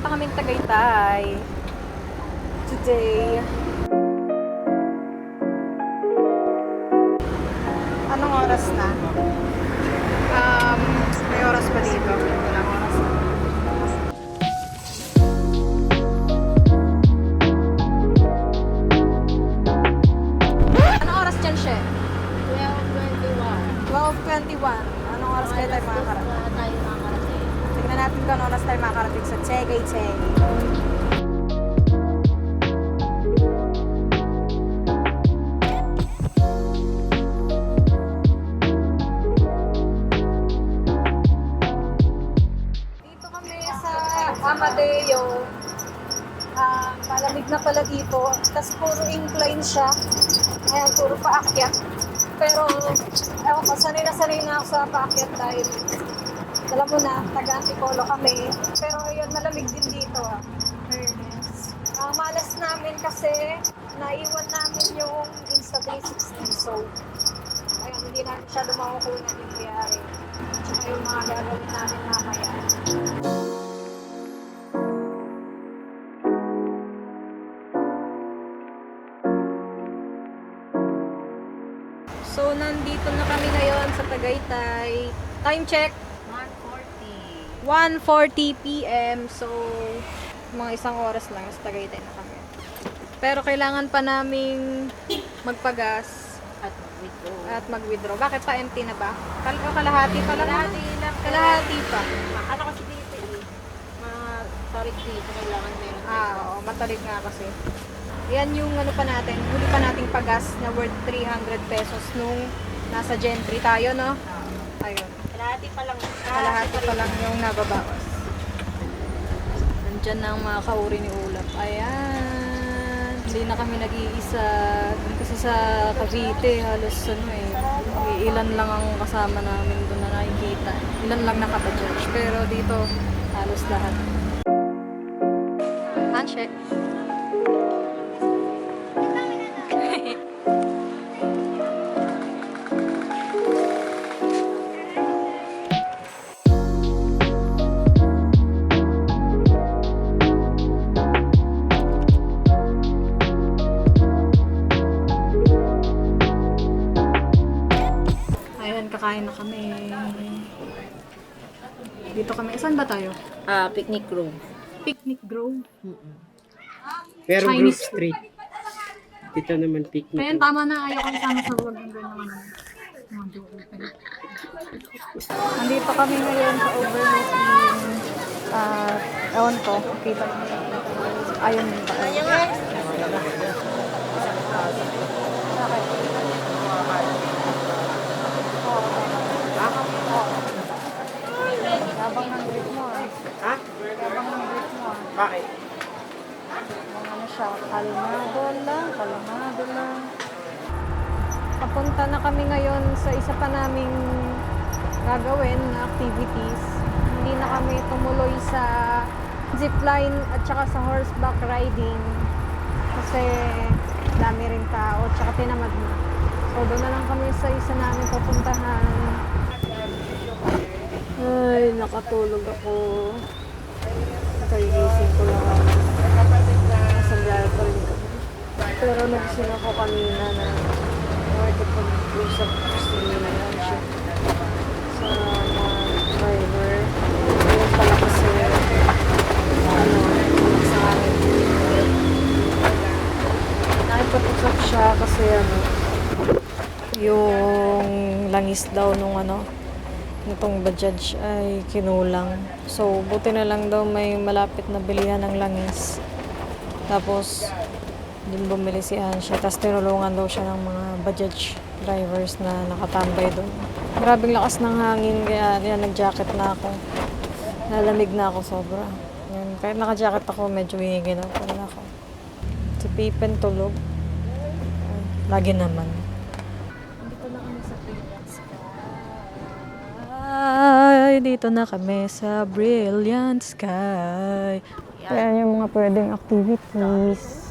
Punta kaming Tagaytay today. Anong oras na? May oras pa dito. Walang oras na. Anong oras dyan, She? 12:21. 12:21. Anong oras kayo tayo makakarating? Tayo makakarating. Tignan natin kung anong oras tayo makakarating sa Tagaytay. Dito kami sa Amadeo. Malamig na pala dito. Tapos puro incline siya. Ayan, puro paakyat. Pero, ewan ko, sanay na ako sa paakyat dahil alam mo na, taga-Antipolo kami. Pero ayun, malamig din dito. Fairness. Ang malas namin kasi naiwan namin yung Insta360. So, ayun, hindi namin siya makukunan yung biyari. Tsaka yung mga gagawin namin mamaya. So, nandito na kami ngayon sa Tagaytay. Time check, 1:40. 1:40 p.m. So, mga isang oras lang sa Tagaytay na kami. Pero kailangan pa naming magpagas At mag-withdraw. at mag-withdraw. Bakit pa empty na ba? Kalahati pa lang. Kalahati lang. Kalahati pa. Ano kasi dito eh. Mga tarik dito. Kailangan meron. Oo, matalig nga kasi. Yan yung ano pa natin, huli pa nating pagas na worth 300 pesos nung nasa Gentry tayo, no? Ayun. Kalahati pa lang. Kalahati pa lang yung nababawas. Nandyan na ang mga kauri ni Ulap. Ayan. Hindi na kami nag-iisa. Doon kasi sa Cavite, halos ano ilan lang ang kasama namin doon na nakikita. Ilan lang nakabadjudge. Pero dito, halos lahat. Handshake. Ayan, kakain na kami. Dito kami. Saan ba tayo? Picnic room. Picnic Grove. Pero Chinese Grove food. Street. Dito naman picnic. Ayan, tama na. Ayaw ko sama sa vlog ng gano'n naman. Mga joke na pala. Nandito kami ngayon sa overlooking. Ewan ko. Kita mo. Ayun ba? Yabang ng grip mo ah. Ha? Yabang ng grip mo ah. Bakit? Ano siya, kalmado lang. Papunta na kami ngayon sa isa pa naming gagawin na activities. Hindi na kami tumuloy sa zipline at saka sa horseback riding kasi dami rin tao at saka tinamad na. So doon na lang kami sa isa namin pupuntahan. Ay, nakatulog ako. Kagising ko lang ako. Nasabihan pa rin kami. Pero nagising ako kanina na nakikipag-usap si siya sa mga driver. Yung pala kasi sa amin. Nakipag-usap siya kasi yung langis daw nung itong Bajaj ay kinulang. So, buti na lang daw may malapit na bilihan ng langis. Tapos, din bumili si Ansha. Tapos, tinulungan daw siya ng mga Bajaj drivers na nakatambay doon. Grabing lakas ng hangin, kaya yan, nag-jacket na ako. Nalamig na ako sobra. Yan, kahit naka-jacket ako, medyo hihigil ako. Si Pippen tulog. Lagi naman. Dito na kami sa Brilliant Sky. Ayan yung mga pwedeng activities.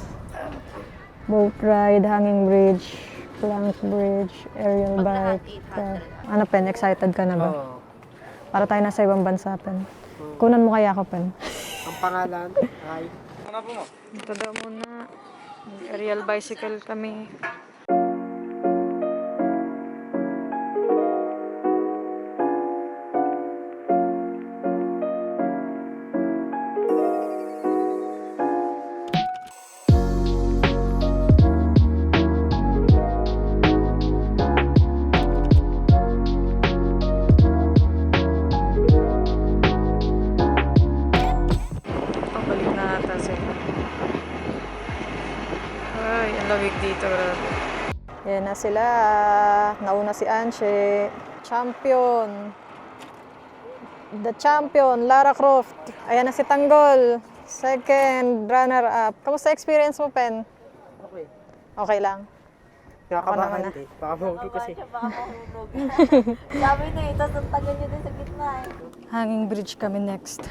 Boat ride, hanging bridge, plank bridge, aerial bike. Ano, Pen? Excited ka na ba? Oo. Para tayo nasa ibang bansa, Pen. Kunan mo kaya ako, Pen. Ang pangalan ay... Ito daw muna. Aerial bicycle kami. Pabalik na ata sila. Ay, ang lamig dito, grabe. Yan na sila. Nauna si Anshe. Champion. The champion, Lara Croft. Ayan na si Tanggol. Second runner-up. Kamusta experience mo, Pen? Okay. Okay lang. Nakakabahan naman, eh. Baka mahuli kasi. Baka mahulog. Sabi na ito, suntagan niyo din sa gitna eh. Hanging bridge kami next.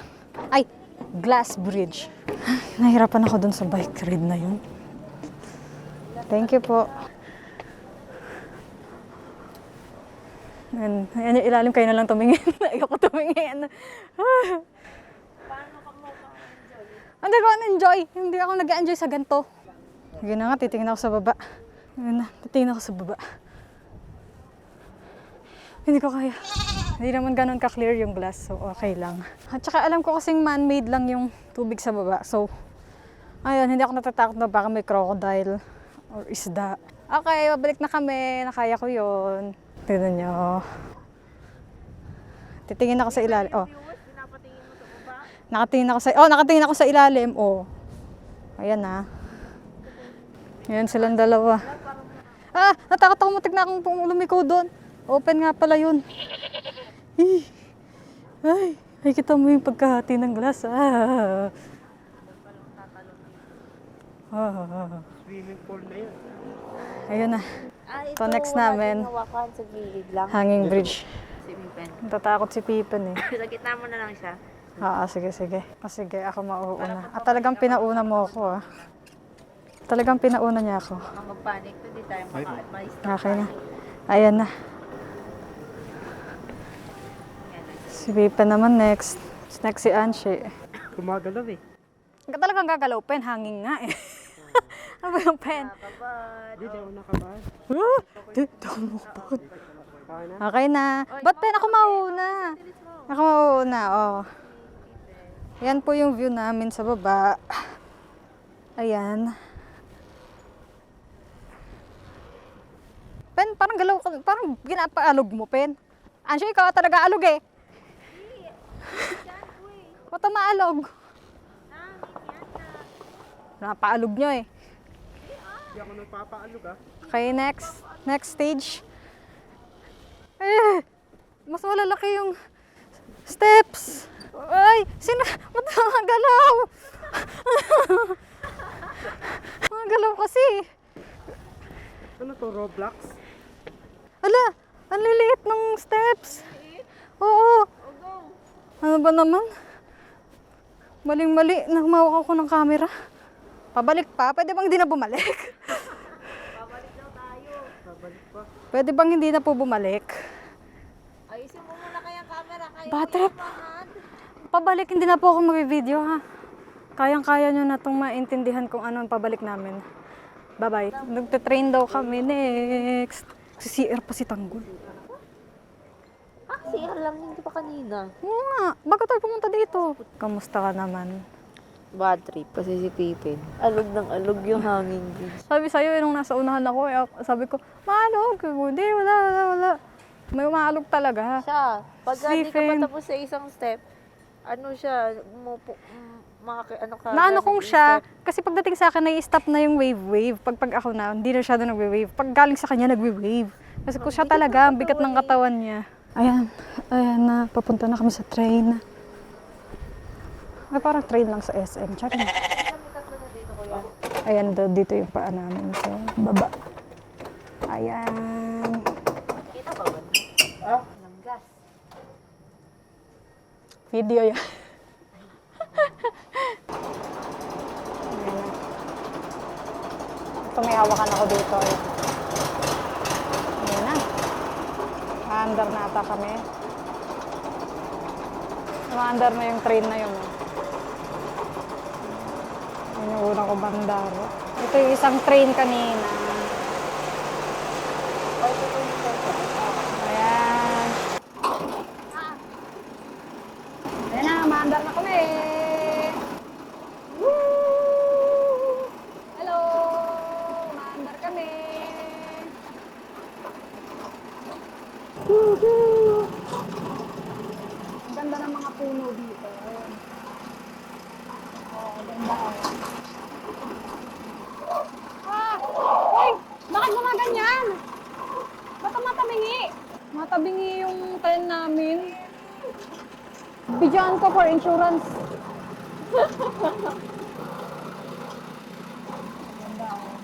Ay! Glass bridge. Nahirapan ako dun sa bike ride na yun. Thank you po. Ayan, ayan yung ilalim, kayo na lang tumingin. Ayoko tumingin. Hindi ko enjoy. Hindi ako nag-enjoy sa ganito. Yun na nga, titingin ako sa baba. Yun na, titingin ako sa baba. Hindi ko kaya. Hindi naman ganun ka-clear yung glass, so okay lang. At saka alam ko kasing man-made lang yung tubig sa baba. So, ayun, hindi ako natatakot na baka may crocodile or isda. Okay, babalik na kami. Nakaya ko yun. Tignan nyo. Titingin ako sa ilalim. Oh. Nakatingin ako sa ilalim. Oh. Ayan na. Ayan silang dalawa. Ah, natakot ako, matik na akong lumiko doon. Open nga pala yun. Ay, kita mo yung pagkahati ng glass. Swimming pool na yun. Ayun na. Ito next namin. Hawakan sa gilid lang. Hanging bridge. Si Pipen. Natatakot si Pippen eh. Sa gitna mo na lang siya. Sige. Sige, ako mauuna. Talagang pinauna mo ako Talagang pinauna niya ako. Kung magpanik to, di tayo maka-advise. Okay na. Ayan na. Si Pippen naman next. Next si Anshe. Gumagalaw eh. Talagang gagalaw. Pen, hanging nga eh. Ano ba yung pen? Hindi, di ako nakabahan. Di ako makapagod. Kaya na. Okay na. Ba't pen? Ako mauna. Ako mauna, oh. Yan po yung view namin sa baba. Ayan. Pen, parang galaw ka, parang ginapaalog mo, Pen. Ansyo, ikaw talaga alog eh. Ba't ang maalog? Napaalog nyo eh. Hindi ako nagpapaalog ah. Okay, next stage. Mas malalaki yung steps. Ay, ba't mga galaw? Mga galaw kasi. Ano to, Roblox? Ala, ang liliit ng steps. Oo. Ano ba naman? Maling-mali, nagmawak ako ng camera. Pabalik pa? Pwede bang hindi na bumalik? Babalik pa. Pwede bang hindi na po bumalik? Ayusin mo muna kayang camera. Kaya Bad trip. Pabalik, hindi na po ako mag-video ha. Kayang-kaya nyo na itong maintindihan kung ano ang pabalik namin. Bye-bye. Nagte-train daw kami next. Si CR pa si Tanggol. CR lang hindi pa kanina. Oo nga, bago tayo pumunta dito. Kamusta ka naman? Bad trip kasi si Pippen. Alog ng alog yung hanging bridge. Sabi sa'yo, nung nasa unahan ako, sabi ko, maalog. Hindi, wala. May umaalog talaga. Siya, pag hindi ka Stephen. pa tapos sa isang step, ano siya, ano ka. Naano kong step. siya, kasi pagdating sa akin, nai-stop na yung wave. Pag ako na, hindi na siya na nagwe-wave. Pag galing sa kanya, nagwe-wave. Kasi ko siya talaga, ang bigat ng katawan niya. Ayan na, papunta na kami sa train. Ay, parang train lang sa SM. Check na. Ayan, dito yung paa namin sa baba. Ayan. Kita ba ba? Ng gas. Video yan. Ayan na. Ito, may hawakan ako dito. Ayan na. Under na ata kami. Under na yung train na yun. Yun yung unang Ubandaro. Ito yung isang train kanina. Ayan. Ayan na, maandar na kami. Woo! Hello! Maandar kami. Woohoo! Ang ganda ng mga puno dito. Oh, ganda. Uy! Bakit gumaganyan? Ba't ang matabingi? Matabingi yung tent namin. Bidyan ko for insurance. Ganda, oh.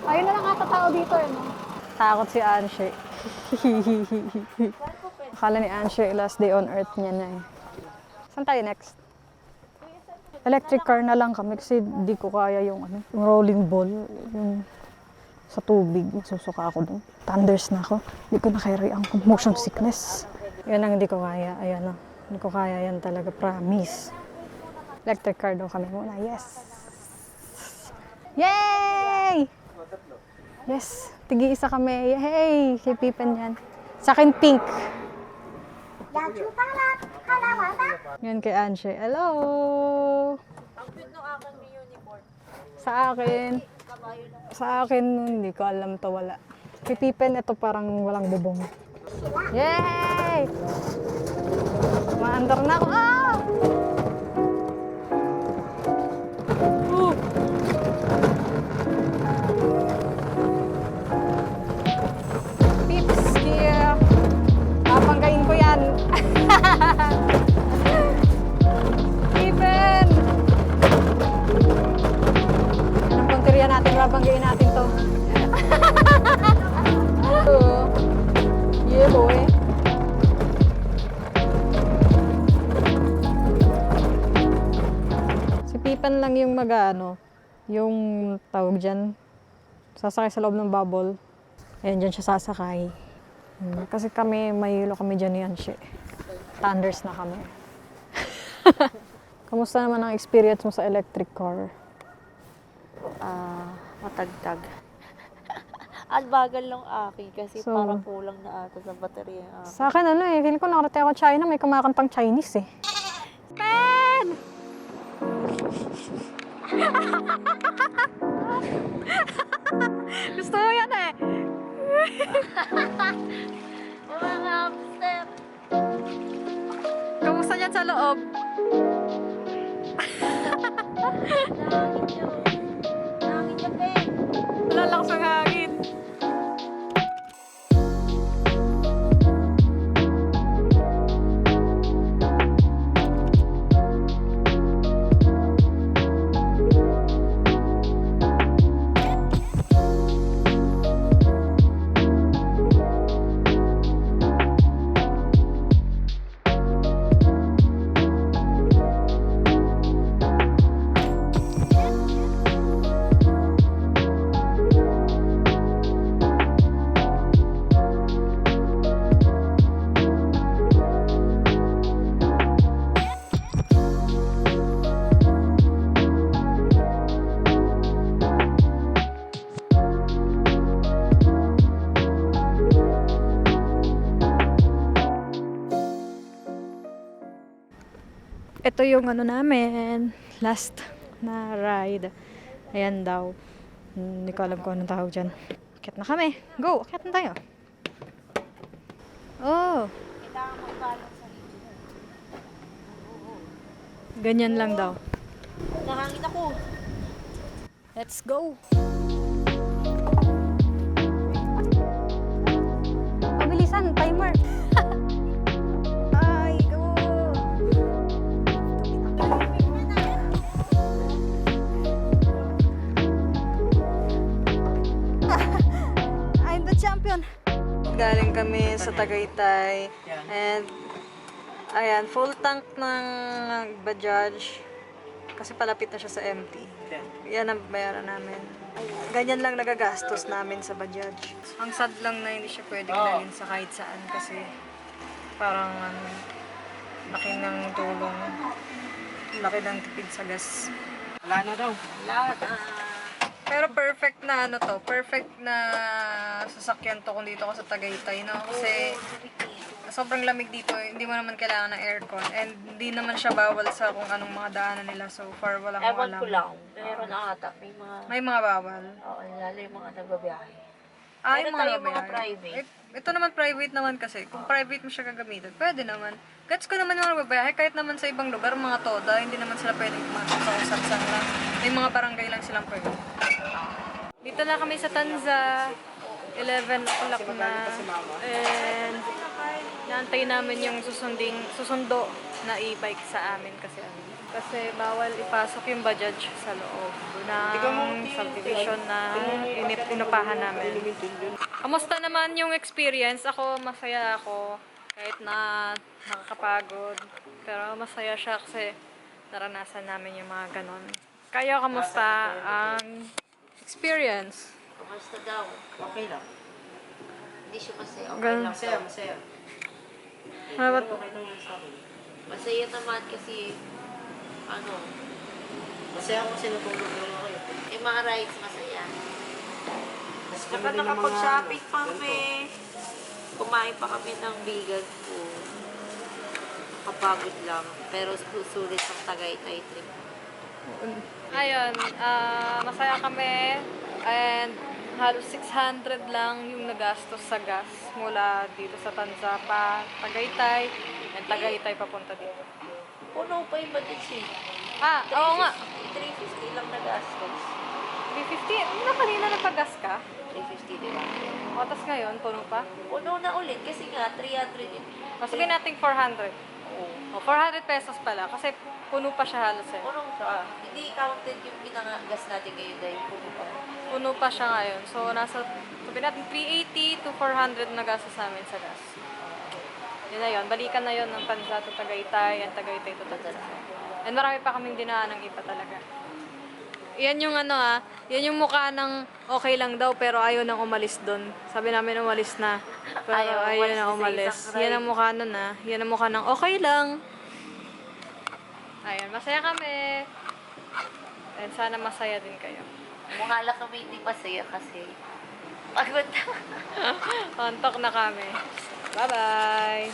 Ayun na lang ata tao dito, eh, no? Takot si Anshe. Akala ni Anshe, last day on earth niya na eh. Saan tayo next? Electric car na lang kami kasi di ko kaya yung, yung rolling ball. Yung sa tubig, susuka ako dun. Thunders na ako. Hindi ko na kaya ang motion sickness. Yan ang hindi ko kaya. Ayan o. Hindi ko kaya yan talaga. Promise. Electric car daw kami muna. Yes! Yay! Yes! Tigi-isa kami. Yay! Kay Pippen yan. Sa akin, pink. Yan kay Anshe. Hello! Ang cute ng aking unicorn. Sa akin, hindi ko alam to, wala. Kay Pippen, ito parang walang bubong. Yay! Maandar na ako. Ah! Uh! Pips, yeah. Papanggain ko yan. Pippen! Anong punteriya natin? Babanggain natin to. Yeah, boy. Si Pippen lang yung yung tawag dyan, sasakay sa loob ng bubble. Ayan, dyan siya sasakay. Kasi kami, mahilo kami dyan yan siya. Thunders na kami. Kamusta naman ang experience mo sa electric car? Matagtag. At bagal lang akin kasi So, parang kulang na ata sa baterya yung akin. Sa akin feeling ko nakarating ako China, may kumakantang Chinese eh. Pen! Gusto mo yan eh. Mga hamster! Kamusta dyan sa loob? Nangit yun. Nangit yun, pe. Wala lang sa hangin. Ito yung namin, last na ride. Ayan daw. Hindi ko alam kung anong tawag dyan. Akit na kami. Go! Akit na tayo. Oh! Kailangan mag-balance sa libo. Ganyan lang daw. Nahangin ako. Let's go! Mabilisan! Timer! Ay, go! I'm the champion! Galing kami sa Tagaytay and ayan, full tank ng Bajaj kasi palapit na siya sa empty. Yan ang bayaran namin. Ganyan lang nagagastos namin sa Bajaj. Ang sad lang na hindi siya pwedeng dalhin sa kahit saan kasi parang Laki ng tulong. Laki ng tipid sa gas. Wala na daw. Lahat, Pero perfect na ano to, perfect na sasakyan to kung dito ako sa Tagaytay, no? Kasi sobrang lamig dito, hindi mo naman kailangan ng aircon. And hindi naman siya bawal sa kung anong mga daanan nila. So far, wala akong ewan alam. ko lang. Meron ata. May mga bawal. Oo, lalo yung mga nagbabiyahe. Ay, Meron tayong mga private. Ito naman private naman kasi. Kung private mo siya gagamitin, pwede naman. Gets ko naman yung mga nagbabiyahe, kahit naman sa ibang lugar, mga toda, hindi naman sila pwedeng pumasok sa kung saan lang. May mga barangay lang silang pwede. Dito na kami sa Tanza. 11 o'clock na. And naantay namin yung susundo na e-bike sa amin kasi bawal ipasok yung Bajaj sa loob ng subdivision na inupahan namin. Kamusta naman yung experience? Ako, masaya ako. Kahit na nakakapagod. Pero masaya siya kasi naranasan namin yung mga ganon. Kayo, kamusta ang experience? Basta daw. Okay lang. Hindi siya masaya. Okay Ganun. lang daw. Masaya. Ano ba? Okay lang yan sa akin. Masaya naman kasi, Masaya ako kasi natulog lang ako eh. yung mga rides masaya. Mas Saka maganda yung mga nakapag-shopping ano, pa ganito. kami. Kumain pa kami ng vegan food. Nakapagod lang. Pero sulit ang Tagaytay trip. Ayun, masaya kami and halos 600 lang yung nagastos sa gas mula dito sa Tanza pa Tagaytay and Tagaytay papunta dito. Puno pa yung budget siya. Oo nga. 350 lang na gastos. 350? Ano kanina nagpagas ka? 350, di ba? O, tas ngayon, puno pa? Puno na ulit kasi nga 300 yun. O, sabihin natin 400. Oo. O, 400 pesos pala kasi puno pa siya halos eh. Puno siya. Hindi counted yung pinangagas natin ngayon dahil puno pa. Puno pa siya ngayon. So, sabihin natin 380 to 400 na gastos namin sa gas. Yun na yun. Balikan na yun ng Tanza to Tagaytay and Tagaytay to Tanza. And marami pa kaming dinaan ng iba talaga. Yan yung yan yung mukha ng okay lang daw pero ayaw nang umalis doon. Sabi namin umalis na. Pero ayaw na umalis. Yan ang mukha nun Yan ang mukha ng okay lang. Ayun, masaya kami. And sana masaya din kayo. Mukha lang kami hindi masaya kasi pagod na. Antok na kami. Bye-bye!